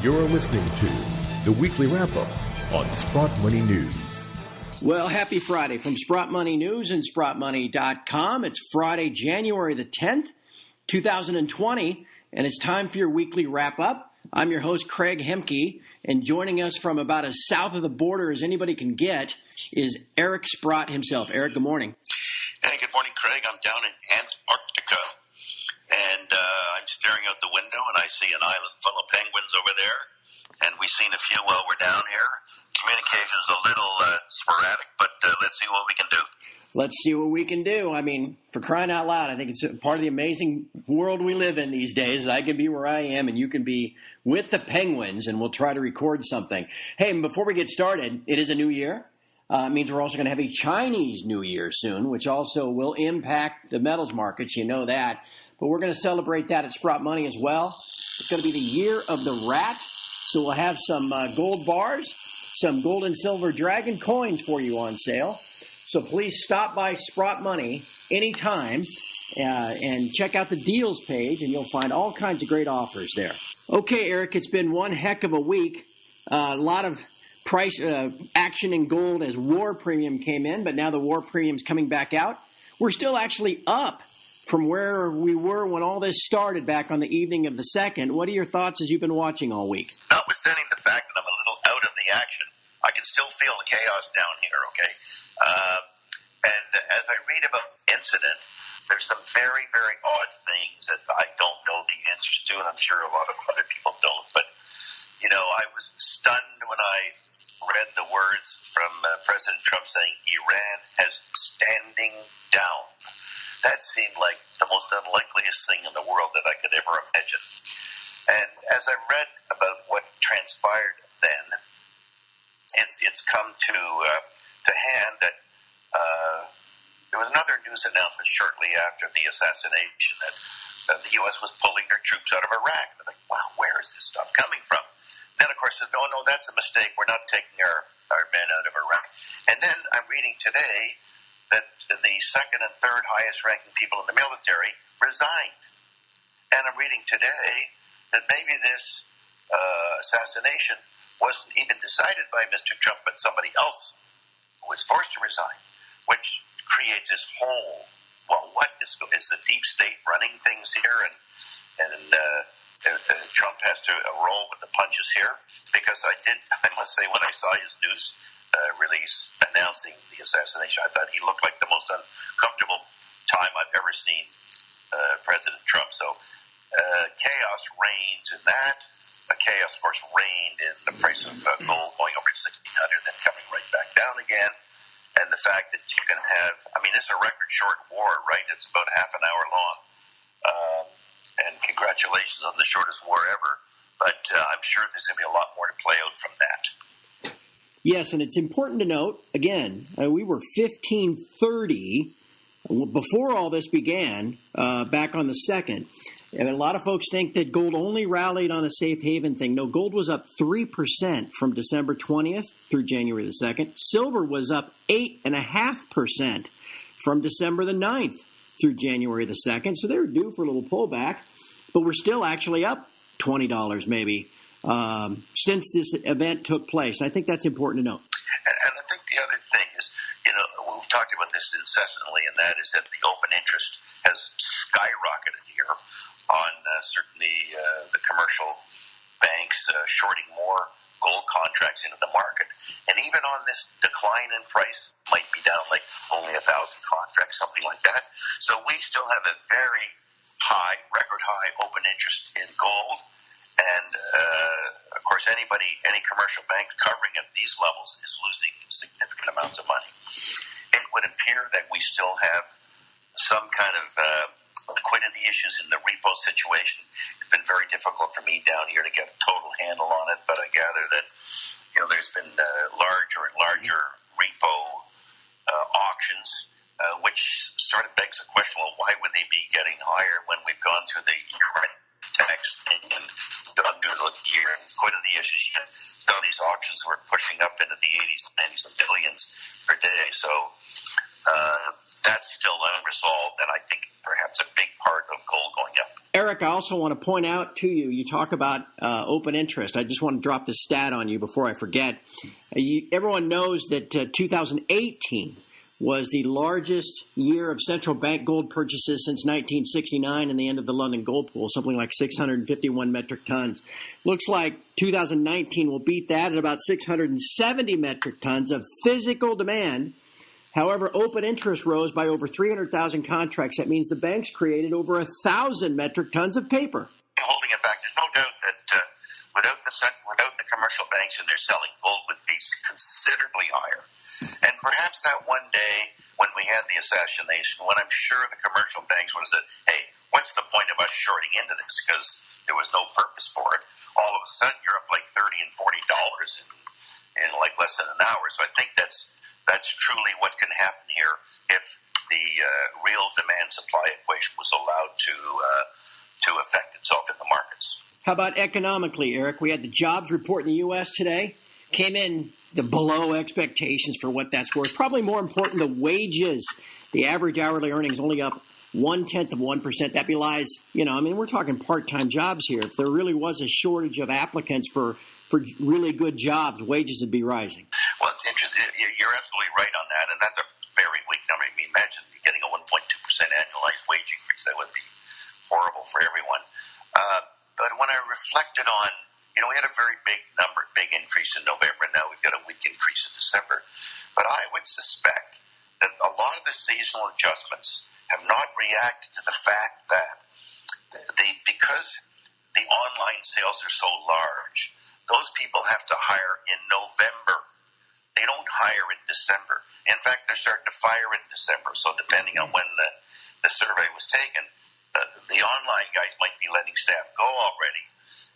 You're listening to the Weekly Wrap-Up on Sprott Money News. Well, happy Friday from Sprott Money News and SprottMoney.com. It's Friday, January the 10th, 2020, and it's time for your weekly wrap-up. I'm your host, Craig Hemke, and joining us from about as south of the border as anybody can get is Eric Sprott himself. Eric, good morning. Hey, good morning, Craig. I'm down in Antarctica, and I'm staring out the window, and I see an island full of penguins over there, and we've seen a few while we're down here. Communication is a little sporadic, but let's see what we can do. Let's see what we can do. I mean, for crying out loud, I think it's part of the amazing world we live in these days. I can be where I am, and you can be with the penguins, and we'll try to record something. Hey, and before we get started, it is a new year. It means we're also going to have a Chinese New Year soon, which also will impact the metals markets. You know that. But we're going to celebrate that at Sprott Money as well. It's going to be the year of the rat, so we'll have some gold bars, some gold and silver dragon coins for you on sale. So please stop by Sprott Money anytime and check out the deals page, and you'll find all kinds of great offers there. Okay, Eric, it's been one heck of a week. A lot of price action in gold as war premium came in, but now the war premium's coming back out. We're still actually up from where we were when all this started back on the evening of the 2nd. What are your thoughts as you've been watching all week? Notwithstanding the fact that I'm a little out of the action, I can still feel the chaos down here, okay? And as I read about the incident, there's some very, very odd things that I don't know the answers to, and I'm sure a lot of other people don't. But, you know, I was stunned when I read the words from President Trump saying Iran has standing down. That seemed like the most unlikeliest thing in the world that I could ever imagine. And as I read about what transpired then, it's come to hand that there was another news announcement shortly after the assassination that the U.S. was pulling their troops out of Iraq. I'm like, wow, where is this stuff coming from? Then, of course, said, no, that's a mistake. We're not taking our men out of Iraq. And then I'm reading today that the second and third highest ranking people in the military resigned. And I'm reading today that maybe this assassination wasn't even decided by Mr. Trump, but somebody else who was forced to resign, which creates this whole, well, what is the deep state running things here? And Trump has to roll with the punches here, because I must say, when I saw his news release announcing the assassination, I thought he looked like the most uncomfortable time I've ever seen President Trump. So chaos reigns in that. Chaos, of course, reigned in the price of gold going over 1,600, then coming right back down again. And the fact that you can have, it's a record short war, right? It's about half an hour long. And congratulations on the shortest war ever. But I'm sure there's going to be a lot more to play out from that. Yes, and it's important to note, again, we were 1530 before all this began, back on the 2nd. And a lot of folks think that gold only rallied on a safe haven thing. No, gold was up 3% from December 20th through January the 2nd. Silver was up 8.5% from December the 9th through January the 2nd. So they were due for a little pullback, but we're still actually up $20 maybe since this event took place. I think that's important to note. And I think the other thing is, we've talked about this incessantly, and that is that the open interest has skyrocketed here on certainly the commercial banks shorting more gold contracts into the market. And even on this decline in price, might be down like only 1,000 contracts, something like that. So we still have a very high, record high open interest in gold. And, of course, any commercial bank covering at these levels is losing significant amounts of money. It would appear that we still have some kind of liquidity issues in the repo situation. It's been very difficult for me down here to get a total handle on it, but I gather that there's been larger and larger repo auctions, which sort of begs the question, well, why would they be getting higher when we've gone through the year-end tax thing and gone through the year and liquidity issues? So these auctions were pushing up into the 80s and 90s of billions per day. So that's still unresolved, and I think perhaps a big part of gold going up. Eric, I also want to point out to you, you talk about open interest. I just want to drop this stat on you before I forget. Everyone knows that 2018 was the largest year of central bank gold purchases since 1969 and the end of the London gold pool, something like 651 metric tons. Looks like 2019 will beat that at about 670 metric tons of physical demand. However, open interest rose by over 300,000 contracts. That means the banks created over 1,000 metric tons of paper. Holding it back, there's no doubt that without the commercial banks and their selling, gold would be considerably higher. And perhaps that one day when we had the assassination, when I'm sure the commercial banks would have said, hey, what's the point of us shorting into this? Because there was no purpose for it. All of a sudden, you're up like $30 and $40 in like less than an hour. So I think that's truly what can happen here if the real demand-supply equation was allowed to affect itself in the markets. How about economically, Eric? We had the jobs report in the U.S. today. Came in below expectations for what that's worth. Probably more important, the wages. The average hourly earnings only up 0.1%. That belies, we're talking part-time jobs here. If there really was a shortage of applicants for really good jobs, wages would be rising. Well, it's interesting. You're absolutely right on that, and that's a very weak number. I mean, imagine getting a 1.2% annualized wage increase. That would be horrible for everyone. But when I reflected on, we had a very big increase in November. Now we've got a weak increase in December. But I would suspect that a lot of the seasonal adjustments have not reacted to the fact that because the online sales are so large, those people have to hire in November. They don't hire in December. In fact, they're starting to fire in December. So depending on when the survey was taken, the online guys might be letting staff go already.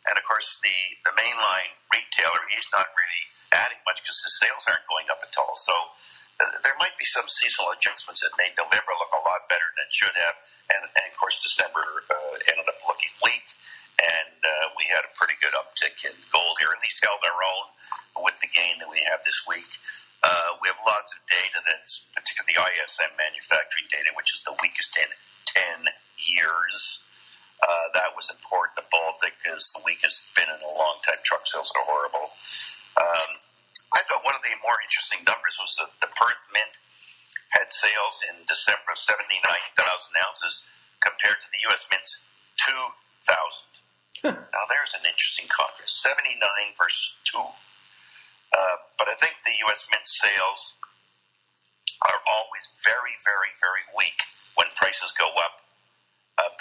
And, of course, the mainline retailer, he's not really adding much because the sales aren't going up at all. So there might be some seasonal adjustments that made November look a lot better than it should have. And of course, December ended up looking weak. And we had a pretty good uptick in gold here, at least held our own with the gain that we have this week. We have lots of data that's particularly the ISM manufacturing data, which is the weakest in 10 years. That was important. The Baltic is the weakest it's been in a long time. Truck sales are horrible. I thought one of the more interesting numbers was that the Perth Mint had sales in December of 79,000 ounces compared to the U.S. Mint's 2,000. Now, there's an interesting contrast. 79 versus 2. But I think the U.S. Mint sales are always very, very, very weak when prices go up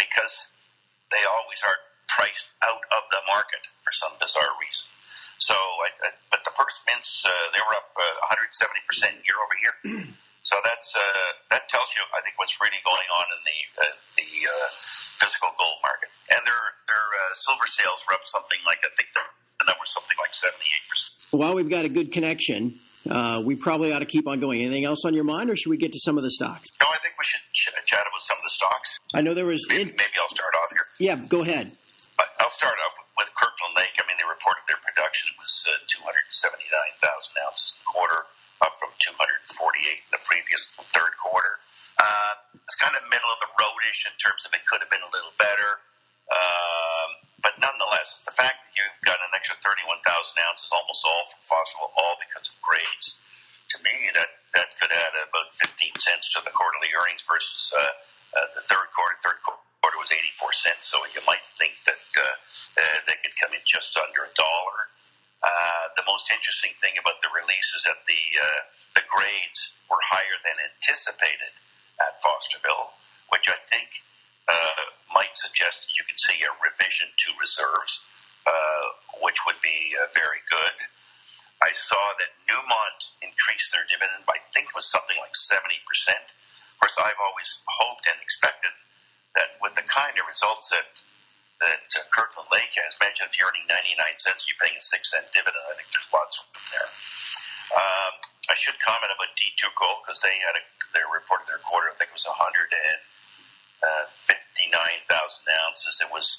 because they always are priced out of the market for some bizarre reason. So, but the Perth Mints, they were up 170% year over year. So that tells you, I think, what's really going on in the physical gold market. And their silver sales were up something like, I think the number was something like 78%. Well, we've got a good connection. We probably ought to keep on going. Anything else on your mind, or should we get to some of the stocks? No, I think we should chat about some of the stocks. I know there was... Maybe I'll start off here. Yeah, go ahead. I'll start off with Kirkland Lake. I mean, they reported their production was 279,000 ounces in the quarter, up from 248 in the previous third quarter. It's kind of middle of the roadish in terms of it could have been a little better. But nonetheless, the fact that you've got an extra 31,000 ounces, almost all from Fosterville, all because of grades, to me, that could add about 15 cents to the quarterly earnings versus the third quarter. Third quarter was 84 cents, so you might think that they could come in just under $1. The most interesting thing about the release is that the grades were higher than anticipated at Fosterville, which I think might suggest you can see a revision to reserves, which would be very good. I saw that Newmont increased their dividend by, I think it was something like 70%. Of course, I've always hoped and expected that with the kind of results that Kirkland Lake has, imagine if you're earning 99 cents, you're paying a 6-cent dividend. I think there's lots of them there. I should comment about D2 Gold because they reported their quarter. I think it was 159,000 ounces. It was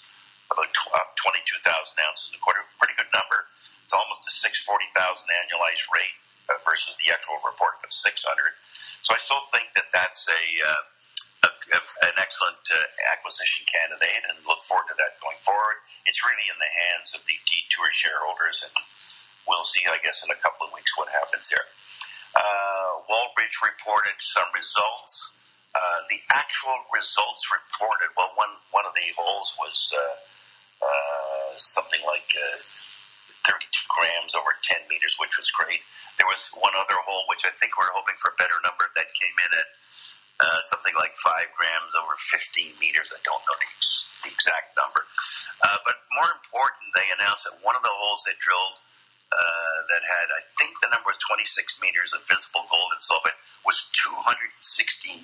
about 22,000 ounces in a quarter. Pretty good number. It's almost a 640,000 annualized rate versus the actual report of 600. So I still think that that's an excellent acquisition candidate, and look forward to that going forward. It's really in the hands of the Detour shareholders, and we'll see, I guess, in a couple of weeks what happens here. Wallbridge reported some results. The actual results reported, well, one of the holes was something like 32 grams over 10 meters, which was great. There was one other hole, which I think we're hoping for a better number, that came in at something like 5 grams over 15 meters. I don't know the exact number. But more important, they announced that one of the holes they drilled that had, I think the number was 26 meters of visible gold in sulfate, was 260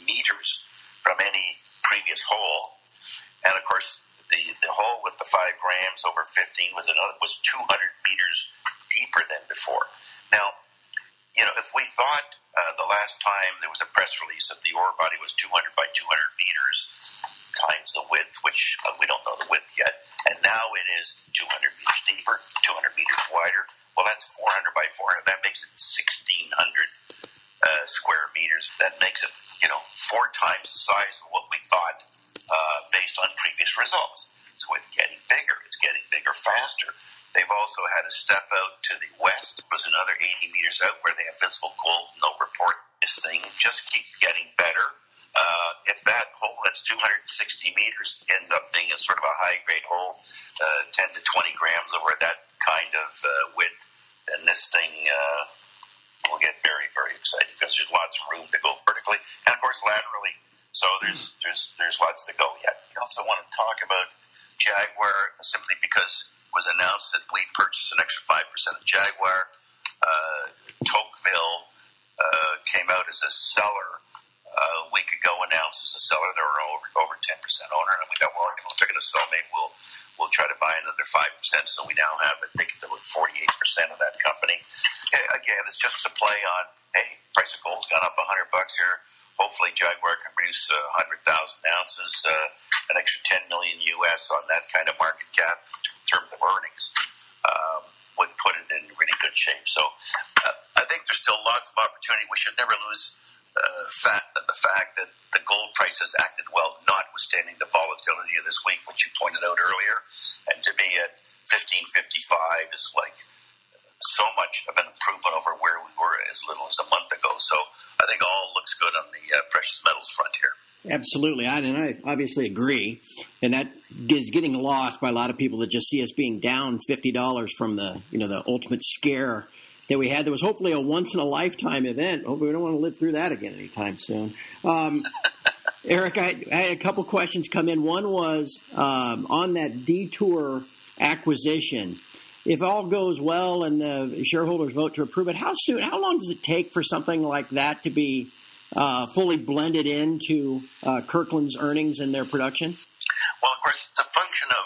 meters from any previous hole. And of course, the hole with the 5 grams over 15 was 200 meters deeper than before. Now, if we thought the last time there was a press release that the ore body was 200 by 200 meters times the width, which we don't know the width yet, and now it is 200 meters deeper, 200 meters wider. Well, that's 400 by 400. That makes it 1,600 square meters. That makes it, 4 times the size of what we thought based on previous results. So it's getting bigger. It's getting bigger faster. They've also had a step out to the west. It was another 80 meters out where they have visible gold. No report. This thing just keeps getting better. If that hole that's 260 meters ends up being a sort of a high-grade hole, 10 to 20 grams over that kind of width, then this thing will get very, very exciting because there's lots of room to go vertically and, of course, laterally. So there's lots to go yet. I also want to talk about Jaguar simply because it was announced that we purchased an extra 5% of Jaguar. Tocqueville came out as a seller a week ago, announced as a seller. They were over 10% owner, and we thought, well, if they're going to sell, maybe we'll try to buy another 5%. So we now have, I think, about 48% of that company. Again, it's just a play on, hey, price of gold's gone up $100 here. Hopefully, Jaguar can produce 100,000 ounces, an extra $10 million US on that kind of market cap in terms of earnings. Would put it in really good shape. So I think there's still lots of opportunity. We should never lose the fact that the gold price has acted well, notwithstanding the volatility of this week, which you pointed out earlier. And to be at 1555 is like so much of an improvement over where we were as little as a month ago. So I think all looks good on the precious metals front here. Absolutely. I obviously agree. And that is getting lost by a lot of people that just see us being down $50 from the ultimate scare that we had. That was hopefully a once-in-a-lifetime event. Hopefully we don't want to live through that again anytime soon. Eric, I had a couple questions come in. One was on that Detour acquisition. If all goes well and the shareholders vote to approve it, how long does it take for something like that to be fully blended into Kirkland's earnings and their production? Well, of course, it's a function of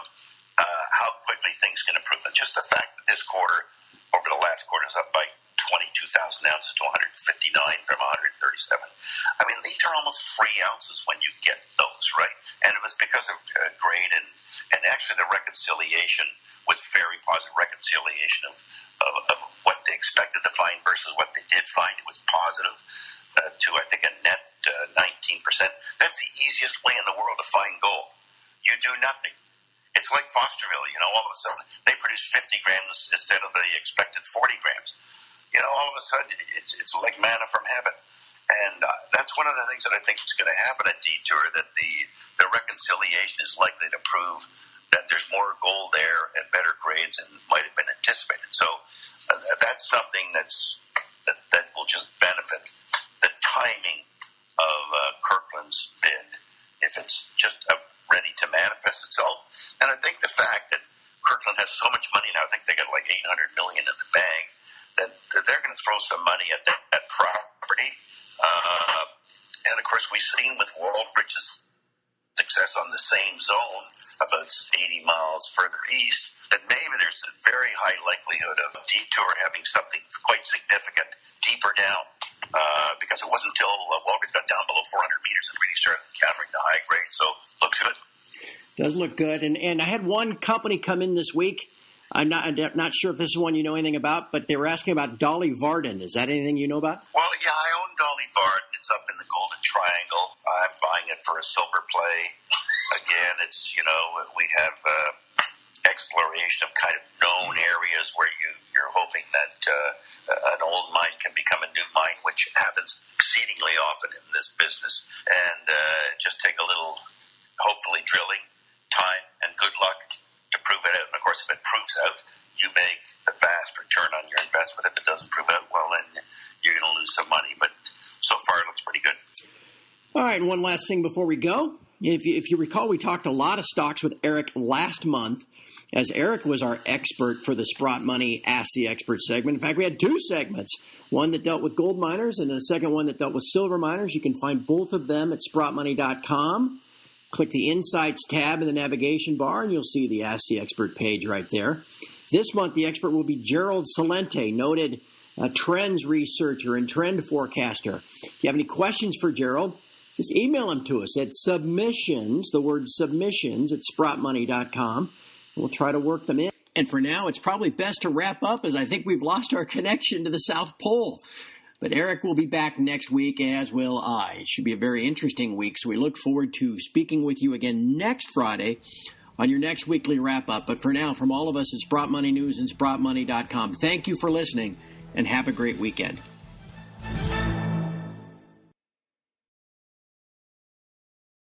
how quickly things can improve. And just the fact that this quarter, over the last quarter, is up by 22,000 ounces to 159 from 137. I mean, these are almost free ounces when you get those, right? And it was because of grade and actually the reconciliation was very positive. Reconciliation of what they expected to find versus what they did find. It was positive to, I think, a net 19%. That's the easiest way in the world to find gold. You do nothing. It's like Fosterville, all of a sudden they produce 50 grams instead of the expected 40 grams. All of a sudden it's like manna from heaven. And that's one of the things that I think is going to happen at Detour, that the reconciliation is likely to prove that there's more gold there and better grades than might have been anticipated. So that's something that will just benefit the timing of Kirkland's bid if it's just ready to manifest itself. And I think the fact that Kirkland has so much money now, I think they got like $800 million in the bank, that they're going to throw some money at that property. And of course, we've seen with Wallbridge's success on the same zone about 80 miles further east, that maybe there's a very high likelihood of Detour having something quite significant deeper down, because it wasn't until Wallbridge got down below 400 meters and really started encountering the high grade. So looks good. Does look good. And I had one company come in this week. I'm not sure if this is one you know anything about, but they were asking about Dolly Varden. Is that anything you know about? Well, yeah, I own Dolly Varden. It's up in the Golden Triangle. I'm buying it for a silver play. Again, it's, we have exploration of kind of known areas where you're hoping that an old mine can become a new mine, which happens exceedingly often in this business. And just take a little, hopefully, drilling, time, and good luck to prove it out. And, of course, if it proves out, you make a vast return on your investment. If it doesn't prove out, well, then you're going to lose some money. But so far, it looks pretty good. All right, and one last thing before we go. If you recall, we talked a lot of stocks with Eric last month, as Eric was our expert for the Sprott Money Ask the Expert segment. In fact, we had two segments, one that dealt with gold miners and then a second one that dealt with silver miners. You can find both of them at sprottmoney.com. Click the Insights tab in the navigation bar, and you'll see the Ask the Expert page right there. This month, the expert will be Gerald Salente, noted trends researcher and trend forecaster. If you have any questions for Gerald, just email him to us at submissions, the word submissions, at sprottmoney.com. We'll try to work them in. And for now, it's probably best to wrap up, as I think we've lost our connection to the South Pole. But Eric will be back next week, as will I. It should be a very interesting week, so we look forward to speaking with you again next Friday on your next weekly wrap-up. But for now, from all of us at Sprott Money News and SprottMoney.com, thank you for listening, and have a great weekend.